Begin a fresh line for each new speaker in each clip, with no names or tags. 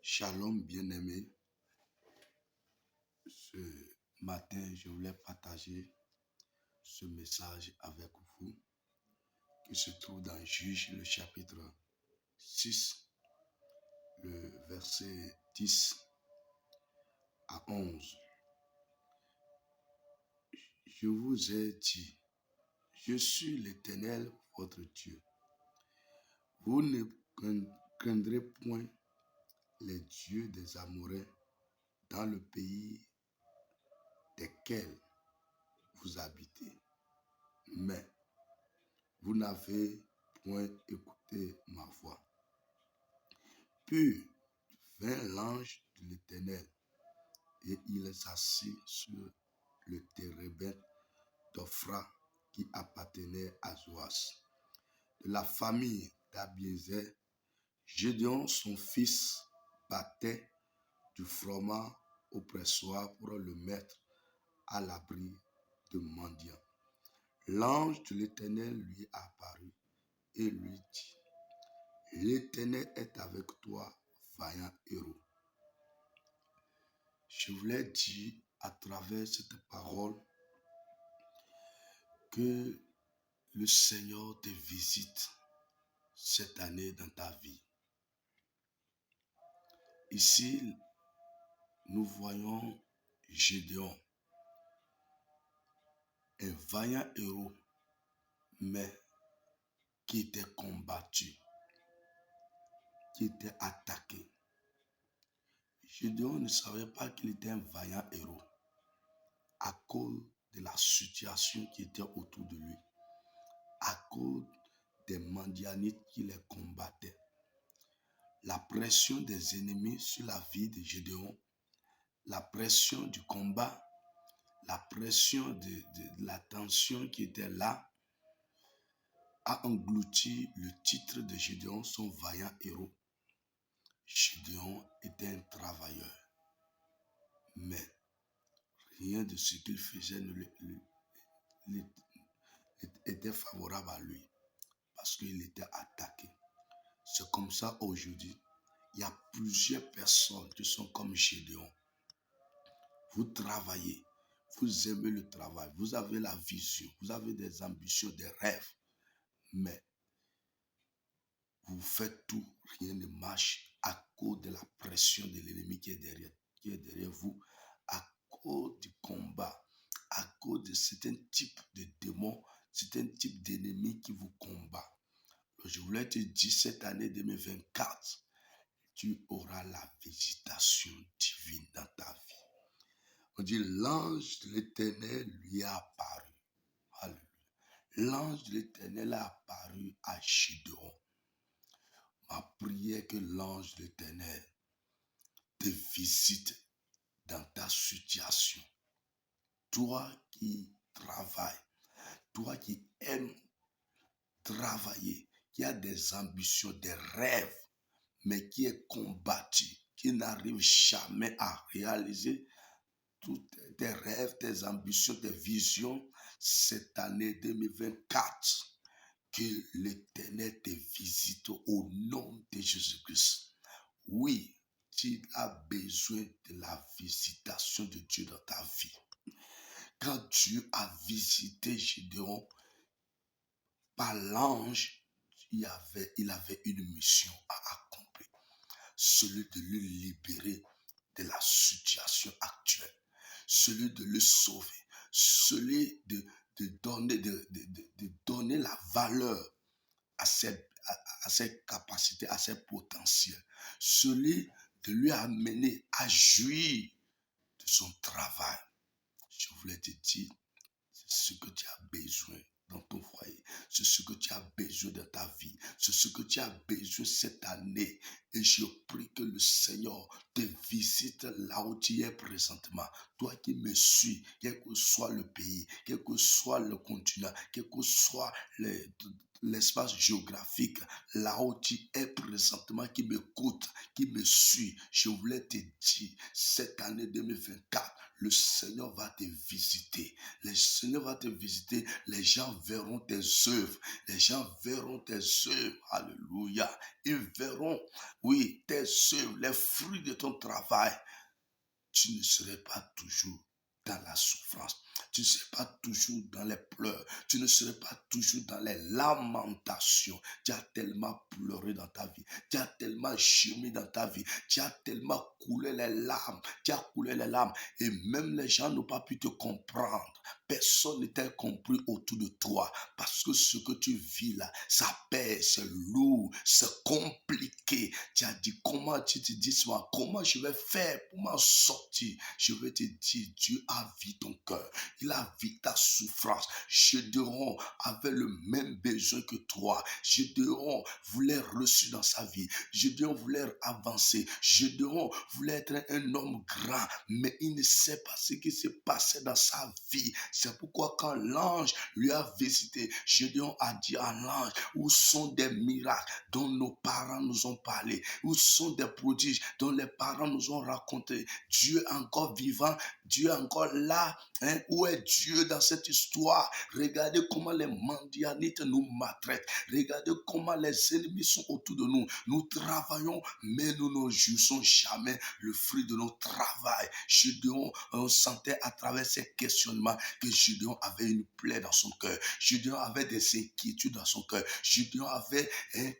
Shalom bien-aimés, ce matin je voulais partager ce message avec vous qui se trouve dans Juge le chapitre 6, le verset 10 à 11. Je vous ai dit, je suis l'Éternel votre Dieu. Vous ne craindrez point les dieux des Amoréens dans le pays desquels vous habitez. Mais vous n'avez point écouté ma voix. Puis vint l'ange de l'Éternel, et il s'assit sur le térébinthe d'Ophra qui appartenait à Joas. De la famille d'Abiézer, Gédéon son fils battait du froment au pressoir pour le mettre à l'abri de mendiants. L'ange de l'Éternel lui apparut et lui dit, l'Éternel est avec toi, vaillant héros. Je voulais dire à travers cette parole que le Seigneur te visite cette année dans ta vie. Ici, nous voyons Gédéon, un vaillant héros, mais qui était combattu, qui était attaqué. Gédéon ne savait pas qu'il était un vaillant héros à cause de la situation qui était autour de lui, à cause des mendianites qui les combattaient. La pression des ennemis sur la vie de Gédéon, la pression du combat, la pression de la tension qui était là, a englouti le titre de Gédéon, son vaillant héros. Gédéon était un travailleur, mais rien de ce qu'il faisait était favorable à lui, parce qu'il était attaqué. C'est comme ça aujourd'hui, il y a plusieurs personnes qui sont comme Gédéon. Vous travaillez, vous aimez le travail, vous avez la vision, vous avez des ambitions, des rêves, mais vous faites tout, rien ne marche à cause de la pression de l'ennemi qui est derrière vous, à cause du combat, à cause de certains types de démons, certains types d'ennemis qui vous combattent. Je voulais te dire, cette année 2024, tu auras la visitation divine dans ta vie. On dit, l'ange de l'Éternel lui a apparu. Alléluia. L'ange de l'Éternel a apparu à Gédéon. Ma prière que l'ange de l'Éternel te visite dans ta situation. Toi qui travailles, toi qui aimes travailler, qui a des ambitions, des rêves, mais qui est combattu, qui n'arrive jamais à réaliser tous tes rêves, tes ambitions, tes visions, cette année 2024, que l'Éternel te visite au nom de Jésus-Christ. Oui, tu as besoin de la visitation de Dieu dans ta vie. Quand Dieu a visité Gédéon par l'ange, il avait une mission à accomplir, celui de le libérer de la situation actuelle, celui de le sauver, celui de donner la valeur à ses capacités, à ses potentiels, celui de lui amener à jouir de son travail. Je voulais te dire, c'est ce que tu as besoin dans ton foyer, c'est ce que tu as besoin dans ta vie, c'est ce que tu as besoin cette année. Et je prie que le Seigneur te visite là où tu es présentement. Toi qui me suis, quel que soit le pays, quel que soit le continent, quel que soit l'espace géographique, là où tu es présentement, qui m'écoute, qui me suit, je voulais te dire, cette année 2024, le Seigneur va te visiter. Le Seigneur va te visiter. Les gens verront tes œuvres. Les gens verront tes œuvres. Alléluia. Ils verront, oui, tes œuvres, les fruits de ton travail, tu ne serais pas toujours dans la souffrance. Tu ne serais pas toujours dans les pleurs. Tu ne serais pas toujours dans les lamentations. Tu as tellement pleuré dans ta vie. Tu as tellement gémi dans ta vie. Tu as tellement coulé les larmes. Tu as coulé les larmes. Et même les gens n'ont pas pu te comprendre. Personne ne t'a compris autour de toi. Parce que ce que tu vis là, ça pèse, c'est lourd, c'est compliqué. Tu as dit comment tu te dis moi, comment je vais faire pour m'en sortir. Je vais te dire, Dieu a vu ton cœur. Il a vu ta souffrance. Gédéon avait le même besoin que toi. Gédéon voulait reçu dans sa vie. Gédéon voulait avancer. Gédéon voulait être un homme grand, mais il ne sait pas ce qui s'est passé dans sa vie. C'est pourquoi quand l'ange lui a visité, Gédéon a dit à l'ange, où sont des miracles dont nos parents nous ont parlé? Où sont des prodiges dont les parents nous ont raconté? Dieu est encore vivant, Dieu est encore là. Où est Dieu dans cette histoire? Regardez comment les mendianites nous maltraitent. Regardez comment les ennemis sont autour de nous. Nous travaillons, mais nous ne jouissons jamais le fruit de notre travail. Gédéon, on sentait à travers ces questionnements que Gédéon avait une plaie dans son cœur. Gédéon avait des inquiétudes dans son cœur. Gédéon avait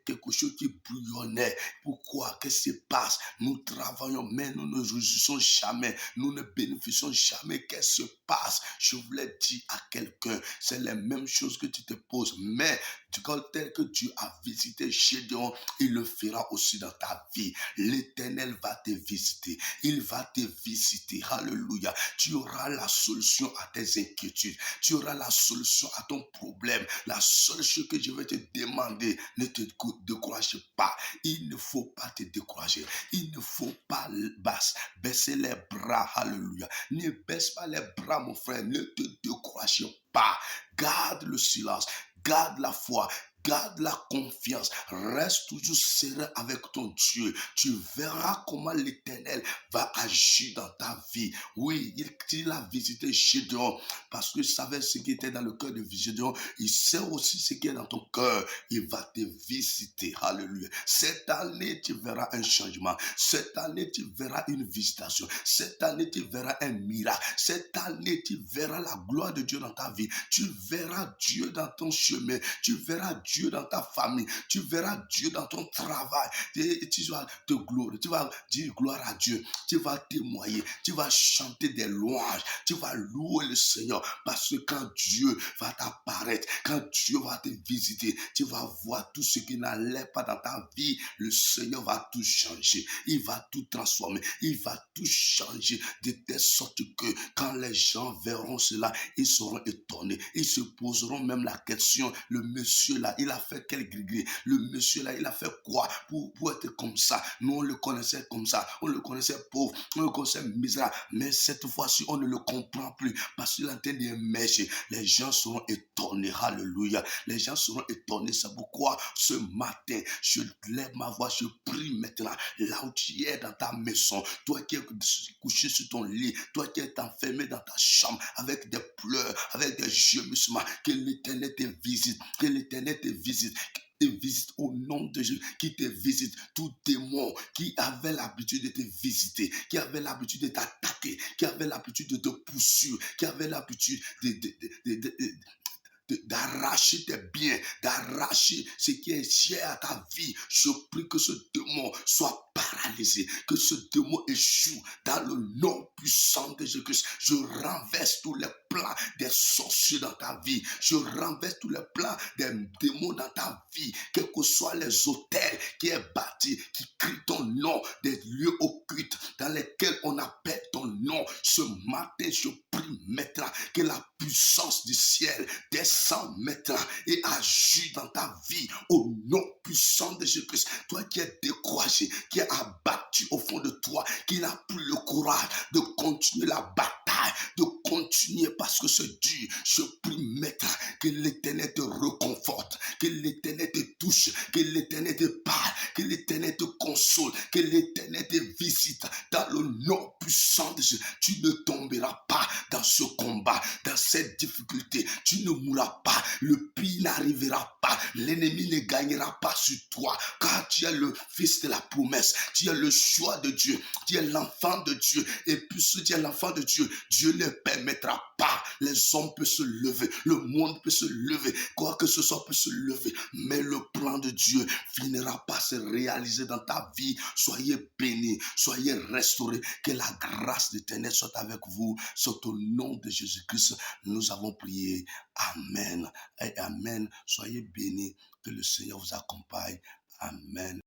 quelque chose qui bouillonnait. Pourquoi? Qu'est-ce qui se passe? Nous travaillons, mais nous ne jouissons jamais. Nous ne bénéficions jamais. Qu'est-ce qui se passe? Je voulais dire à quelqu'un, c'est les mêmes choses que tu te poses, mais tel que Dieu a visité Gédéon, il le fera aussi dans ta vie. L'Éternel va te visiter. Il va te visiter. Alléluia. Tu auras la solution à tes inquiétudes. Tu auras la solution à ton problème. La seule chose que je vais te demander, ne te décourage pas. Il ne faut pas te décourager. Il ne faut pas baisser les bras. Alléluia. Ne baisse pas les bras, mon frère. Ne te décourage pas. Garde le silence. Garde la foi. Garde la confiance. Reste toujours serein avec ton Dieu. Tu verras comment l'Éternel va agir dans ta vie. Oui, il a visité Gédéon parce qu'il savait ce qui était dans le cœur de Gédéon. Il sait aussi ce qui est dans ton cœur. Il va te visiter. Alléluia. Cette année, tu verras un changement. Cette année, tu verras une visitation. Cette année, tu verras un miracle. Cette année, tu verras la gloire de Dieu dans ta vie. Tu verras Dieu dans ton chemin. Tu verras Dieu dans ta famille, tu verras Dieu dans ton travail, tu vas te glorifier, tu vas dire gloire à Dieu, tu vas témoigner, tu vas chanter des louanges, tu vas louer le Seigneur, parce que quand Dieu va t'apparaître, quand Dieu va te visiter, tu vas voir tout ce qui n'allait pas dans ta vie, le Seigneur va tout changer, il va tout transformer, il va tout changer de telle sorte que quand les gens verront cela, ils seront étonnés, ils se poseront même la question, le monsieur là, il a fait quel gris-gris? Le monsieur là, il a fait quoi pour être comme ça? Nous, on le connaissait comme ça. On le connaissait pauvre. On le connaissait misérable. Mais cette fois-ci, on ne le comprend plus parce qu'il est en train d'émerger. Les gens seront étonnés. Alléluia. Les gens seront étonnés. C'est pourquoi ce matin, je lève ma voix, je prie maintenant. Là où tu es dans ta maison, toi qui es couché sur ton lit, toi qui es enfermé dans ta chambre avec des pleurs, avec des gémissements, que l'Éternel te visite. Que l'Éternel te visite au nom de Jésus, qui te visite, tout démon qui avait l'habitude de te visiter, qui avait l'habitude de t'attaquer, qui avait l'habitude de te poursuivre, qui avait l'habitude d'arracher tes biens, d'arracher ce qui est cher à ta vie. Je prie que ce démon soit paralysé, que ce démon échoue dans le nom puissant de Jésus-Christ. Je renverse tous les plans des sorciers dans ta vie. Je renverse tous les plans des démons dans ta vie, quels que soient les hôtels qui est bâti, qui crient ton nom, des lieux occultes dans lesquels on appelle ton nom. Ce matin, je prie maintenant que la puissance du ciel descend maintenant et agit dans ta vie au nom puissant de Jésus-Christ. Toi qui es découragé, qui es abattu au fond de toi, qui n'a plus le courage de continuer la bataille, de continuer parce que c'est dur. Je prie maintenant que l'Éternel te reconforte, que l'Éternel te touche, que l'Éternel te parle, que l'Éternel te console, que l'Éternel te visite dans le nom puissant de Jésus. Tu ne tomberas pas dans ce combat, dans cette difficulté. Tu ne mourras pas. Le pire n'arrivera pas. l'ennemi ne gagnera pas sur toi, car tu es le fils de la promesse, tu es le choix de Dieu, tu es l'enfant de Dieu, et puisque tu es l'enfant de Dieu, Dieu ne permettra pas. Les hommes peuvent se lever, le monde peut se lever, quoi que ce soit peut se lever, mais le plan de Dieu finira par se réaliser dans ta vie. Soyez bénis, soyez restaurés, que la grâce de l'Éternel soit avec vous. C'est au nom de Jésus-Christ nous avons prié. Amen et amen. Soyez bénis, que le Seigneur vous accompagne. Amen.